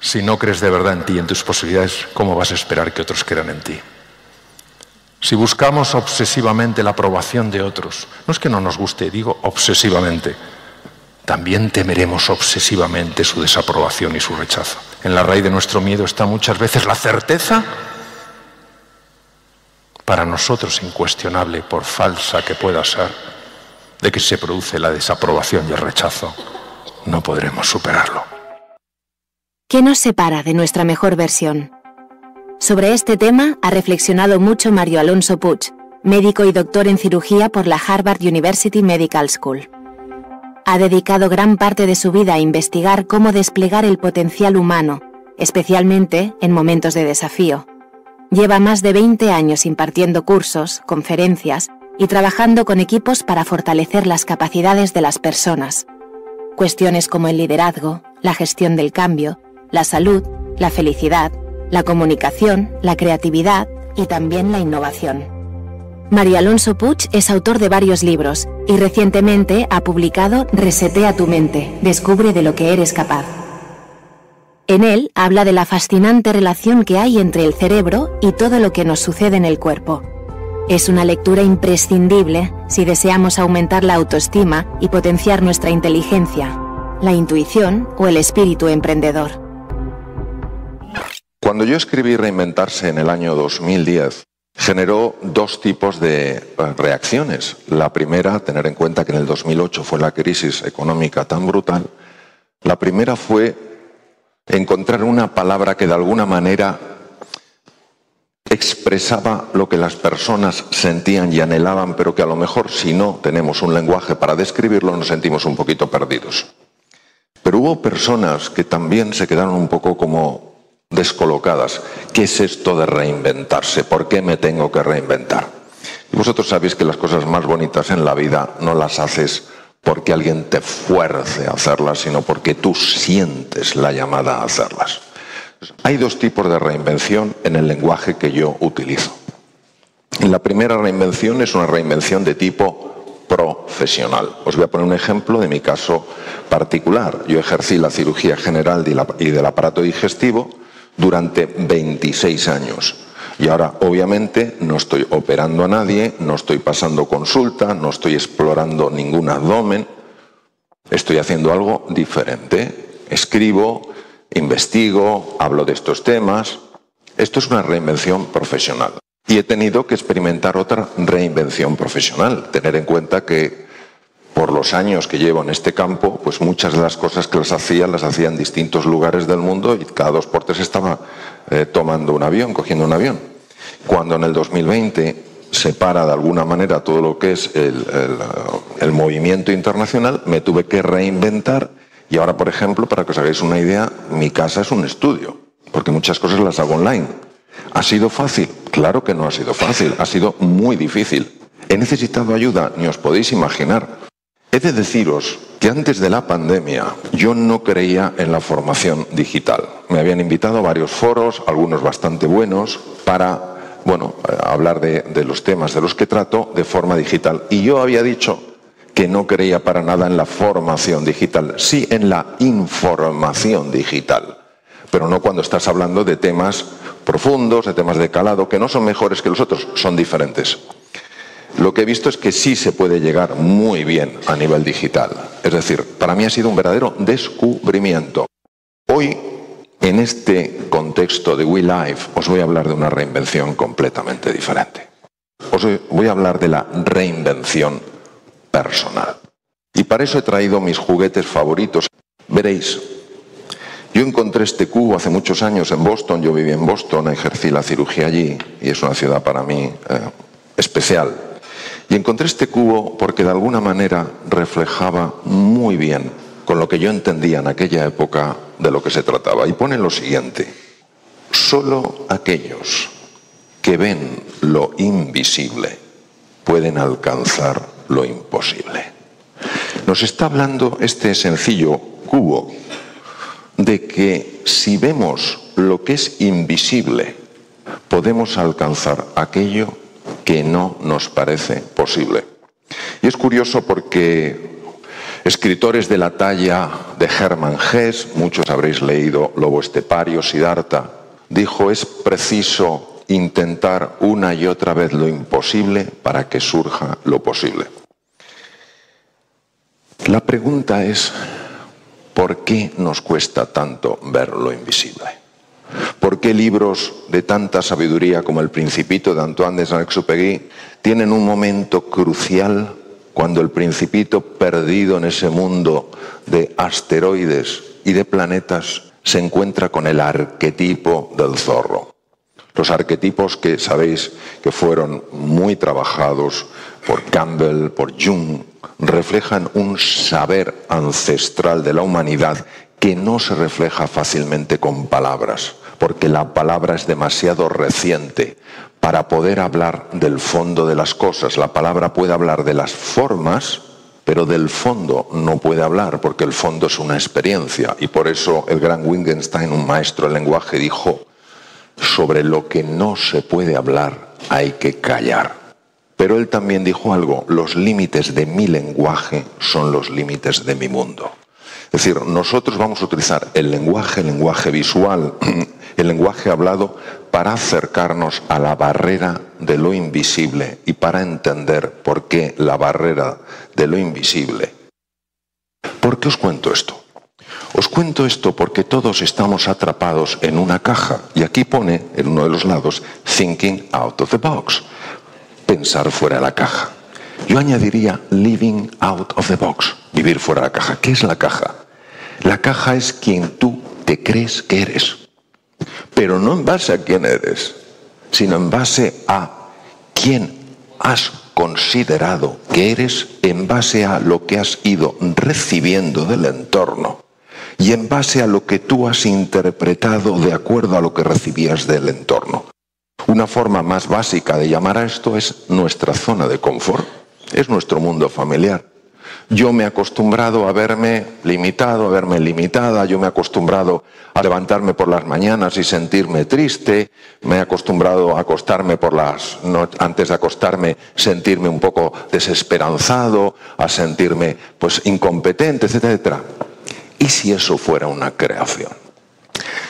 Si no crees de verdad en ti y en tus posibilidades, ¿cómo vas a esperar que otros crean en ti? Si buscamos obsesivamente la aprobación de otros, no es que no nos guste, digo obsesivamente, también temeremos obsesivamente su desaprobación y su rechazo. En la raíz de nuestro miedo está muchas veces la certeza, para nosotros incuestionable, por falsa que pueda ser, de que se produce la desaprobación y el rechazo. No podremos superarlo. ¿Qué nos separa de nuestra mejor versión? Sobre este tema ha reflexionado mucho Mario Alonso Puig, médico y doctor en cirugía por la Harvard University Medical School. Ha dedicado gran parte de su vida a investigar cómo desplegar el potencial humano, especialmente en momentos de desafío. Lleva más de 20 años impartiendo cursos, conferencias y trabajando con equipos para fortalecer las capacidades de las personas. Cuestiones como el liderazgo, la gestión del cambio, la salud, la felicidad, la comunicación, la creatividad y también la innovación. Mario Alonso Puig es autor de varios libros y recientemente ha publicado Resetea tu mente, descubre de lo que eres capaz. En él habla de la fascinante relación que hay entre el cerebro y todo lo que nos sucede en el cuerpo. Es una lectura imprescindible si deseamos aumentar la autoestima y potenciar nuestra inteligencia, la intuición o el espíritu emprendedor. Cuando yo escribí Reinventarse en el año 2010, generó dos tipos de reacciones. La primera, tener en cuenta que en el 2008 fue la crisis económica tan brutal. La primera fue encontrar una palabra que de alguna manera expresaba lo que las personas sentían y anhelaban, pero que a lo mejor si no tenemos un lenguaje para describirlo nos sentimos un poquito perdidos. Pero hubo personas que también se quedaron un poco como descolocadas. ¿Qué es esto de reinventarse? ¿Por qué me tengo que reinventar? Y vosotros sabéis que las cosas más bonitas en la vida no las haces porque alguien te fuerce a hacerlas, sino porque tú sientes la llamada a hacerlas. Hay dos tipos de reinvención en el lenguaje que yo utilizo. La primera reinvención es una reinvención de tipo profesional. Os voy a poner un ejemplo de mi caso particular. Yo ejercí la cirugía general y del aparato digestivo durante 26 años. Y ahora, obviamente, no estoy operando a nadie, no estoy pasando consulta, no estoy explorando ningún abdomen. Estoy haciendo algo diferente. Escribo, investigo, hablo de estos temas. Esto es una reinvención profesional. Y he tenido que experimentar otra reinvención profesional. Tener en cuenta que por los años que llevo en este campo, pues muchas de las cosas que las hacía en distintos lugares del mundo y cada 2 por 3 estaba tomando un avión, cogiendo un avión. Cuando en el 2020 se para de alguna manera todo lo que es el movimiento internacional, me tuve que reinventar y ahora, por ejemplo, para que os hagáis una idea, mi casa es un estudio, porque muchas cosas las hago online. ¿Ha sido fácil? Claro que no ha sido fácil, ha sido muy difícil. He necesitado ayuda, ni os podéis imaginar. He de deciros que antes de la pandemia yo no creía en la formación digital. Me habían invitado a varios foros, algunos bastante buenos, para hablar de los temas de los que trato de forma digital. Y yo había dicho que no creía para nada en la formación digital, sí en la información digital, pero no cuando estás hablando de temas profundos, de temas de calado, que no son mejores que los otros, son diferentes. Lo que he visto es que sí se puede llegar muy bien a nivel digital. Es decir, para mí ha sido un verdadero descubrimiento. Hoy, en este contexto de WeLife, os voy a hablar de una reinvención completamente diferente. Os voy a hablar de la reinvención personal. Y para eso he traído mis juguetes favoritos. Veréis, yo encontré este cubo hace muchos años en Boston. Yo viví en Boston, ejercí la cirugía allí y es una ciudad para mí especial. Y encontré este cubo porque de alguna manera reflejaba muy bien con lo que yo entendía en aquella época de lo que se trataba. Y pone lo siguiente: solo aquellos que ven lo invisible pueden alcanzar lo imposible. Nos está hablando este sencillo cubo de que si vemos lo que es invisible, podemos alcanzar aquello que no nos parece posible. Y es curioso porque Escritores de la talla de Hermann Hesse, muchos habréis leído Lobo Estepario, Siddhartha, dijo: es preciso intentar una y otra vez lo imposible para que surja lo posible. La pregunta es, ¿por qué nos cuesta tanto ver lo invisible? ¿Por qué libros de tanta sabiduría como El Principito de Antoine de Saint-Exupéry tienen un momento crucial cuando el Principito, perdido en ese mundo de asteroides y de planetas, se encuentra con el arquetipo del zorro? Los arquetipos que sabéis que fueron muy trabajados por Campbell, por Jung, reflejan un saber ancestral de la humanidad que no se refleja fácilmente con palabras, porque la palabra es demasiado reciente para poder hablar del fondo de las cosas. La palabra puede hablar de las formas, pero del fondo no puede hablar, porque el fondo es una experiencia. Y por eso el gran Wittgenstein, un maestro del lenguaje, dijo: sobre lo que no se puede hablar hay que callar. Pero él también dijo algo: los límites de mi lenguaje son los límites de mi mundo. Es decir, nosotros vamos a utilizar el lenguaje visual, el lenguaje hablado, para acercarnos a la barrera de lo invisible y para entender por qué la barrera de lo invisible. ¿Por qué os cuento esto? Os cuento esto porque todos estamos atrapados en una caja, y aquí pone en uno de los lados thinking out of the box, pensar fuera de la caja. Yo añadiría living out of the box, vivir fuera de la caja. ¿Qué es la caja? La caja es quien tú te crees que eres, pero no en base a quién eres, sino en base a quién has considerado que eres, en base a lo que has ido recibiendo del entorno y en base a lo que tú has interpretado de acuerdo a lo que recibías del entorno. Una forma más básica de llamar a esto es nuestra zona de confort, es nuestro mundo familiar. Yo me he acostumbrado a verme limitado, a verme limitada, yo me he acostumbrado a levantarme por las mañanas y sentirme triste, me he acostumbrado a acostarme antes de acostarme sentirme un poco desesperanzado, a sentirme incompetente, etcétera. ¿Y si eso fuera una creación?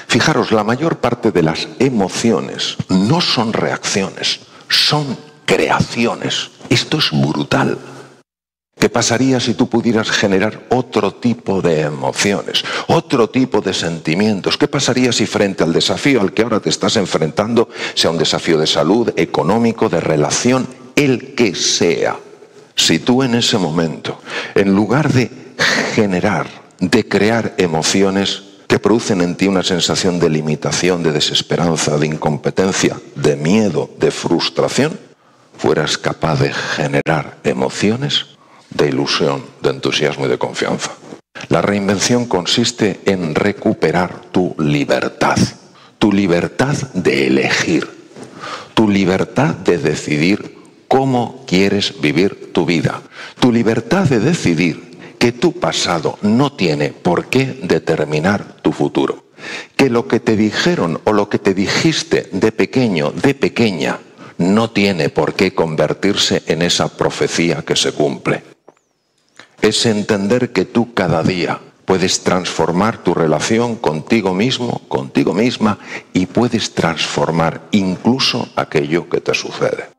Fijaros, la mayor parte de las emociones no son reacciones, son creaciones. Esto es brutal. ¿Qué pasaría si tú pudieras generar otro tipo de emociones, otro tipo de sentimientos? ¿Qué pasaría si frente al desafío al que ahora te estás enfrentando, sea un desafío de salud, económico, de relación, el que sea, si tú en ese momento, en lugar de generar, de crear emociones que producen en ti una sensación de limitación, de desesperanza, de incompetencia, de miedo, de frustración, fueras capaz de generar emociones de ilusión, de entusiasmo y de confianza? La reinvención consiste en recuperar tu libertad de elegir, tu libertad de decidir cómo quieres vivir tu vida, tu libertad de decidir que tu pasado no tiene por qué determinar tu futuro, que lo que te dijeron o lo que te dijiste de pequeño, de pequeña, no tiene por qué convertirse en esa profecía que se cumple. Es entender que tú cada día puedes transformar tu relación contigo mismo, contigo misma, y puedes transformar incluso aquello que te sucede.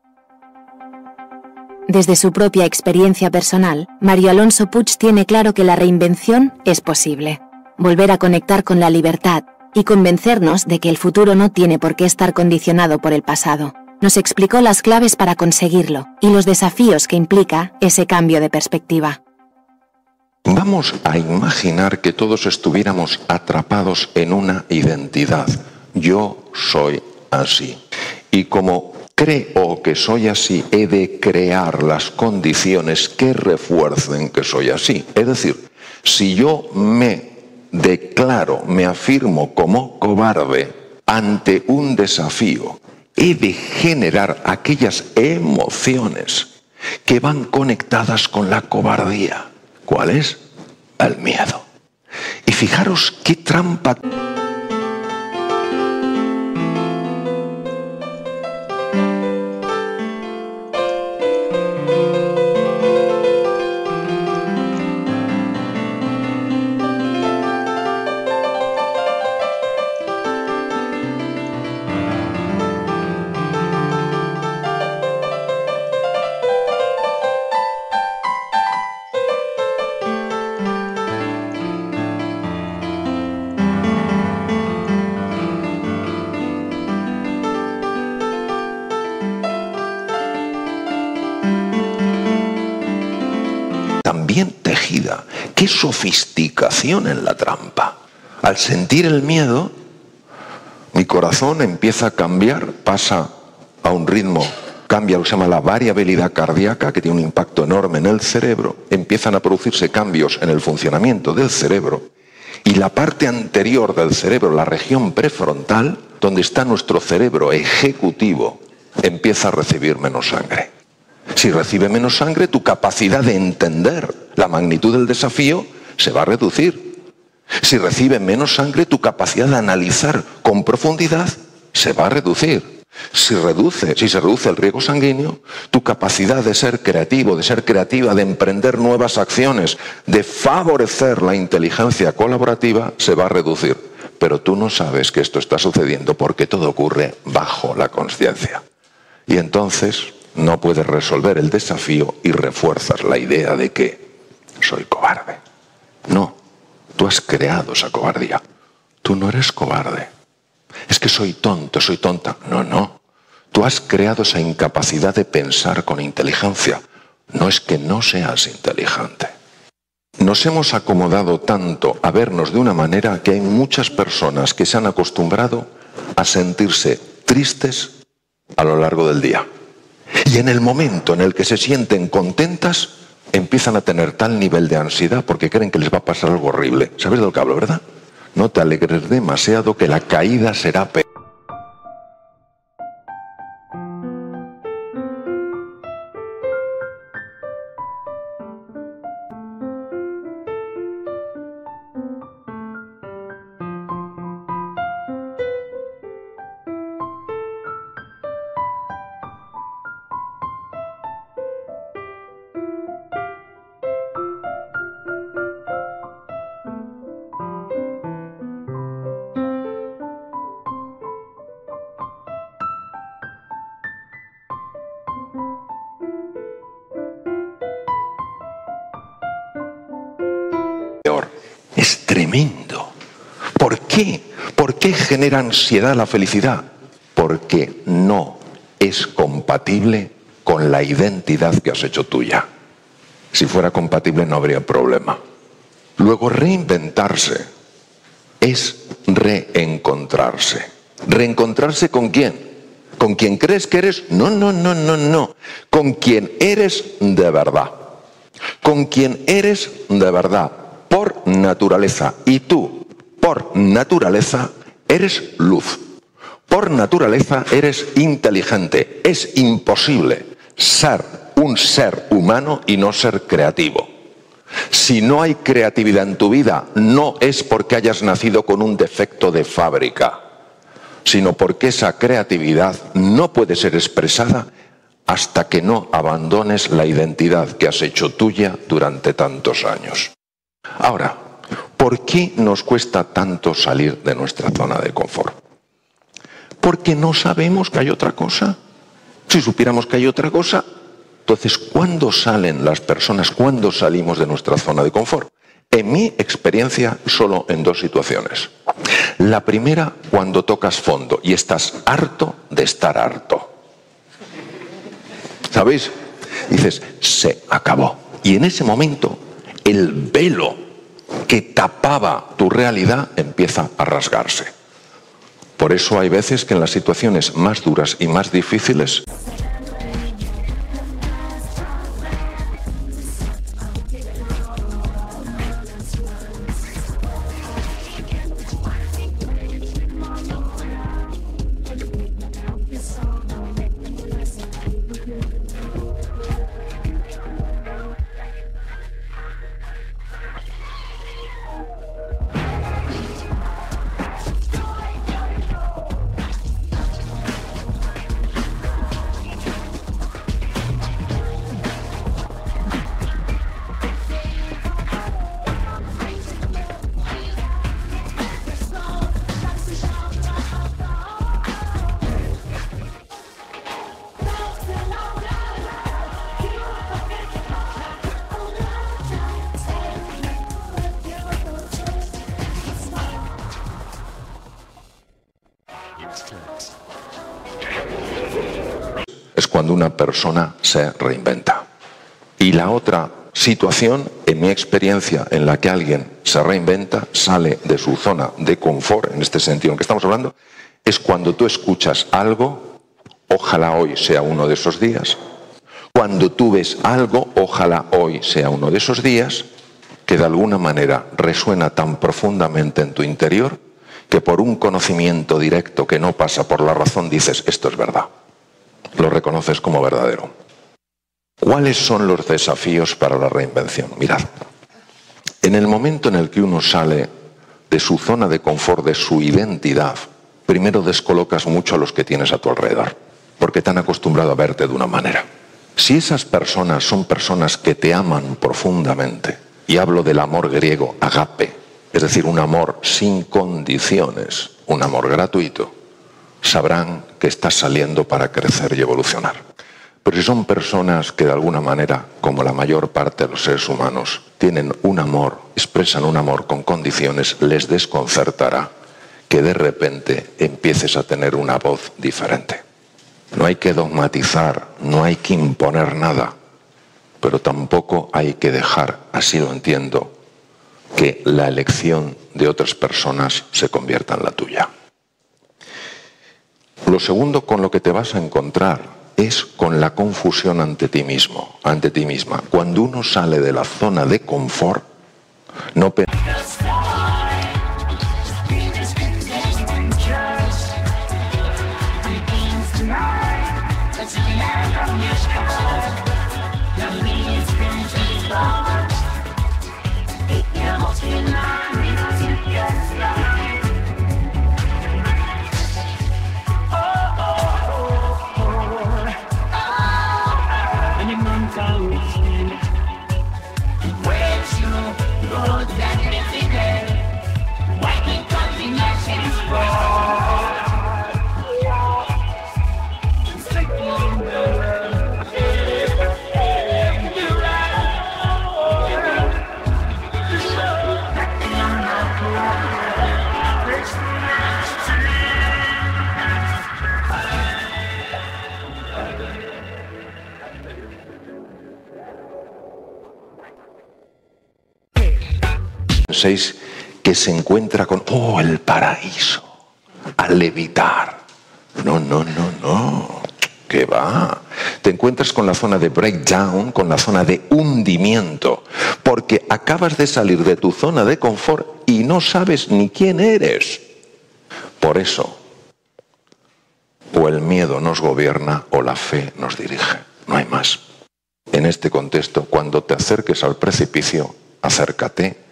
Desde su propia experiencia personal, Mario Alonso Puig tiene claro que la reinvención es posible. Volver a conectar con la libertad y convencernos de que el futuro no tiene por qué estar condicionado por el pasado. Nos explicó las claves para conseguirlo y los desafíos que implica ese cambio de perspectiva. Vamos a imaginar que todos estuviéramos atrapados en una identidad. Yo soy así. Y como creo que soy así, he de crear las condiciones que refuercen que soy así. Es decir, si yo me declaro, me afirmo como cobarde ante un desafío, he de generar aquellas emociones que van conectadas con la cobardía. ¿Cuál es? El miedo. Y fijaros qué trampa. sofisticación en la trampa. Al sentir el miedo, mi corazón empieza a cambiar, pasa a un ritmo, cambia lo que se llama la variabilidad cardíaca, que tiene un impacto enorme en el cerebro, empiezan a producirse cambios en el funcionamiento del cerebro, y la parte anterior del cerebro, la región prefrontal, donde está nuestro cerebro ejecutivo, empieza a recibir menos sangre. Si recibe menos sangre, tu capacidad de entender la magnitud del desafío se va a reducir. Si recibe menos sangre, tu capacidad de analizar con profundidad se va a reducir. Si se reduce el riego sanguíneo, tu capacidad de ser creativo, de ser creativa, de emprender nuevas acciones, de favorecer la inteligencia colaborativa, se va a reducir. Pero tú no sabes que esto está sucediendo porque todo ocurre bajo la consciencia. Y entonces no puedes resolver el desafío y refuerzas la idea de que soy cobarde. No, tú has creado esa cobardía. Tú no eres cobarde. Es que soy tonto, soy tonta. No, no. Tú has creado esa incapacidad de pensar con inteligencia. No es que no seas inteligente. Nos hemos acomodado tanto a vernos de una manera que hay muchas personas que se han acostumbrado a sentirse tristes a lo largo del día. Y en el momento en el que se sienten contentas, empiezan a tener tal nivel de ansiedad porque creen que les va a pasar algo horrible. ¿Sabes de lo que hablo, verdad? No te alegres demasiado que la caída será peor. Es tremendo. ¿Por qué? ¿Por qué genera ansiedad la felicidad? Porque no es compatible con la identidad que has hecho tuya. Si fuera compatible no habría problema. Luego, reinventarse es reencontrarse. ¿Reencontrarse con quién? ¿Con quien crees que eres? No, no, no, no, no. Con quien eres de verdad. Con quien eres de verdad. Por naturaleza. Y tú, por naturaleza, eres luz. Por naturaleza eres inteligente. Es imposible ser un ser humano y no ser creativo. Si no hay creatividad en tu vida, no es porque hayas nacido con un defecto de fábrica, sino porque esa creatividad no puede ser expresada hasta que no abandones la identidad que has hecho tuya durante tantos años. Ahora, ¿por qué nos cuesta tanto salir de nuestra zona de confort? Porque no sabemos que hay otra cosa. Si supiéramos que hay otra cosa, entonces, ¿cuándo salen las personas? ¿Cuándo salimos de nuestra zona de confort? En mi experiencia, solo en dos situaciones. La primera, cuando tocas fondo y estás harto de estar harto. ¿Sabéis? Dices, se acabó. Y en ese momento, el velo que tapaba tu realidad empieza a rasgarse. Por eso hay veces que en las situaciones más duras y más difíciles es cuando una persona se reinventa. Y la otra situación, en mi experiencia, en la que alguien se reinventa, sale de su zona de confort, en este sentido en que estamos hablando, es cuando tú escuchas algo, ojalá hoy sea uno de esos días, cuando tú ves algo, ojalá hoy sea uno de esos días, que de alguna manera resuena tan profundamente en tu interior, que por un conocimiento directo que no pasa por la razón dices, esto es verdad. Lo reconoces como verdadero. ¿Cuáles son los desafíos para la reinvención? Mirad, en el momento en el que uno sale de su zona de confort, de su identidad, primero descolocas mucho a los que tienes a tu alrededor, porque te han acostumbrado a verte de una manera. Si esas personas son personas que te aman profundamente, y hablo del amor griego, agape, es decir, un amor sin condiciones, un amor gratuito, sabrán que estás saliendo para crecer y evolucionar. Pero si son personas que de alguna manera, como la mayor parte de los seres humanos, tienen un amor, expresan un amor con condiciones, les desconcertará que de repente empieces a tener una voz diferente. No hay que dogmatizar, no hay que imponer nada, pero tampoco hay que dejar, así lo entiendo, que la elección de otras personas se convierta en la tuya. Lo segundo con lo que te vas a encontrar es con la confusión ante ti mismo, ante ti misma. Cuando uno sale de la zona de confort, no penséis que se encuentra con, oh, el paraíso, al levitar. No, no, no, no, ¿qué va? Te encuentras con la zona de breakdown, con la zona de hundimiento, porque acabas de salir de tu zona de confort y no sabes ni quién eres. Por eso, o el miedo nos gobierna o la fe nos dirige, no hay más. En este contexto, cuando te acerques al precipicio, acércate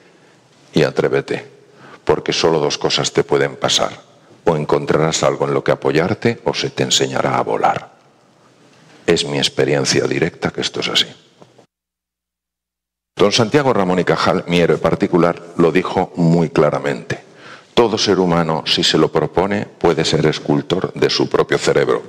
y atrévete, porque solo dos cosas te pueden pasar. O encontrarás algo en lo que apoyarte o se te enseñará a volar. Es mi experiencia directa que esto es así. Don Santiago Ramón y Cajal, mi héroe particular, lo dijo muy claramente. Todo ser humano, si se lo propone, puede ser escultor de su propio cerebro.